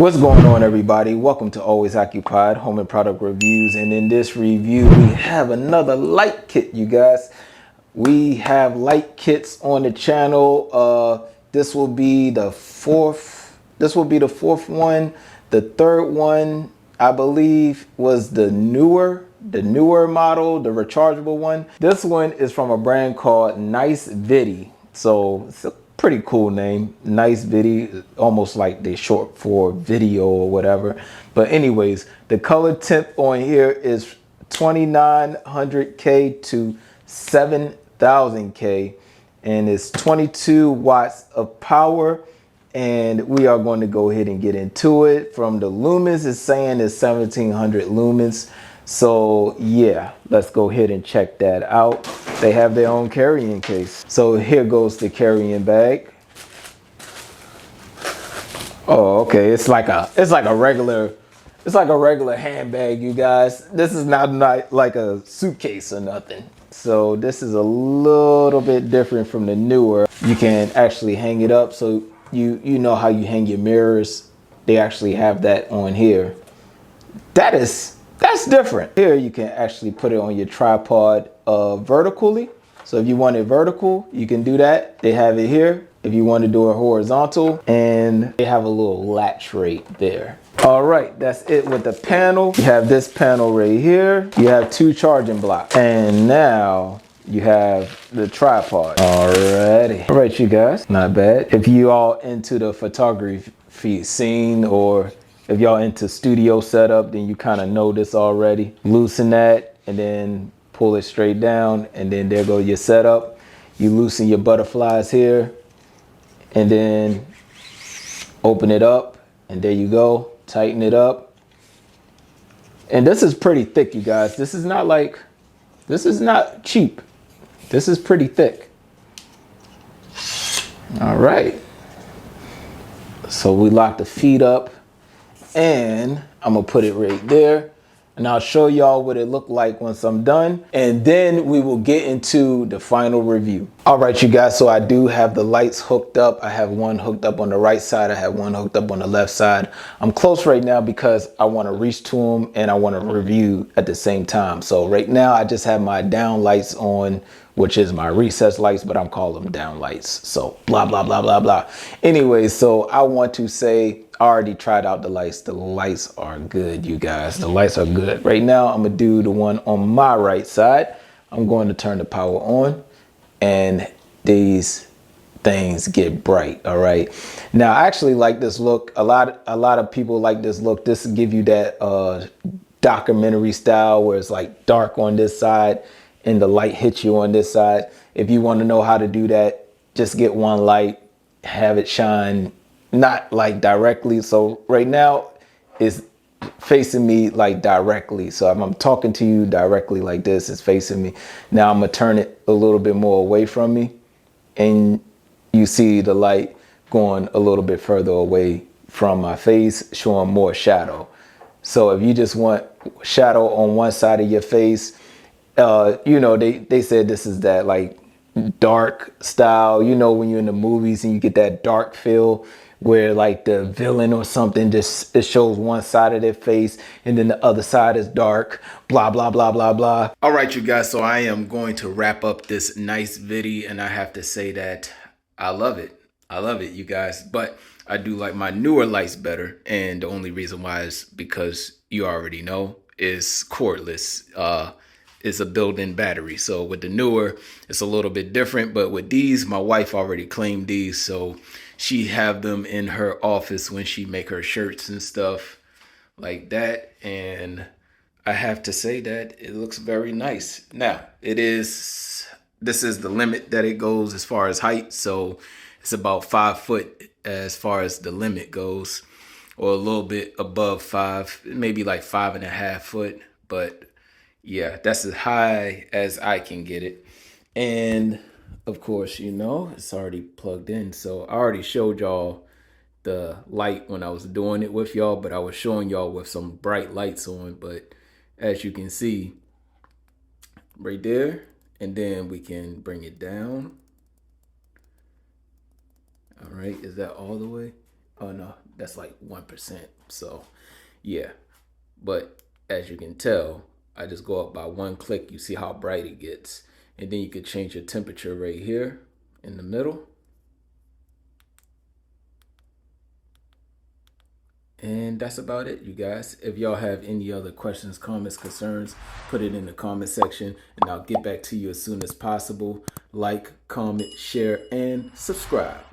What's going on, everybody? Welcome to Always Occupied Home and Product Reviews. And in this review, we have another light kit, you guys. We have light kits on the channel. This will be the fourth. This will be the fourth one. The third one, I believe, was the newer model, the rechargeable one. This one is from a brand called NiceVeedi. So it's a pretty cool name, NiceVeedi, almost like they short for video or whatever. But anyways, the color temp on here is 2900K to 7000K, and it's 22 watts of power. And we are going to go ahead and get into it. From the lumens, it's saying it's 1700 lumens. So yeah, let's go ahead and check that out. They have their own carrying case. So here goes the carrying bag. Oh, okay. It's like a regular handbag, you guys. This is not like a suitcase or nothing. So this is a little bit different from the newer. You can actually hang it up. So you know how you hang your mirrors. They actually have that on here. That's different. Here you can actually put it on your tripod vertically. So if you want it vertical, you can do that. They have it here. If you want to do it horizontal, and they have a little latch right there. All right, that's it with the panel. You have this panel right here. You have two charging blocks. And now you have the tripod. Alrighty. All right, you guys, not bad. If you all into the photography scene, or if y'all into studio setup, then you kind of know this already. Loosen that and then pull it straight down, and then there go your setup. You loosen your butterflies here, and then open it up, and there you go. Tighten it up. And this is pretty thick, you guys. This is not cheap. This is pretty thick. All right. So we lock the feet up, and I'm gonna put it right there. And I'll show y'all what it looked like once I'm done. And then we will get into the final review. All right, you guys, so I do have the lights hooked up. I have one hooked up on the right side. I have one hooked up on the left side. I'm close right now because I want to reach to them and I want to review at the same time. So right now I just have my down lights on, which is my recessed lights, but I'm calling them down lights. So blah, blah, blah, blah, blah. Anyway, so I want to say, I already tried out the lights. The lights are good, you guys. The lights are good. Right now, I'm gonna do the one on my right side. I'm going to turn the power on, and these things get bright. All right. Now, I actually like this look. A lot of people like this look. This will give you that documentary style where it's like dark on this side and the light hits you on this side. If you want to know how to do that, just get one light, have it shine not like directly. So right now it's facing me like directly. So if I'm talking to you directly like this, it's facing me. Now I'm gonna turn it a little bit more away from me, and you see the light going a little bit further away from my face, showing more shadow. So if you just want shadow on one side of your face, you know, they said this is that like dark style, you know, when you're in the movies and you get that dark feel where like the villain or something just, it shows one side of their face and then the other side is dark, blah, blah, blah, blah, blah. All right, you guys, so I am going to wrap up this NiceVeedi, and I have to say that I love it. I love it, you guys, but I do like my newer lights better. And the only reason why is because you already know is cordless. It's a built-in battery. So with the newer, it's a little bit different. But with these, my wife already claimed these, so she have them in her office when she make her shirts and stuff like that. And I have to say that it looks very nice. Now, this is the limit that it goes as far as height. So it's about 5 foot as far as the limit goes, or a little bit above 5, maybe like 5.5 foot. But yeah, that's as high as I can get it. And of course, you know, it's already plugged in. So I already showed y'all the light when I was doing it with y'all, but I was showing y'all with some bright lights on. But as you can see right there, and then we can bring it down. All right, is that all the way? Oh no, That's like 1%. So yeah, but as you can tell, I just go up by one click. You see how bright it gets. And then you could change your temperature right here in the middle. And that's about it, you guys. If y'all have any other questions, comments, concerns, put it in the comment section and I'll get back to you as soon as possible. Like, comment, share, and subscribe.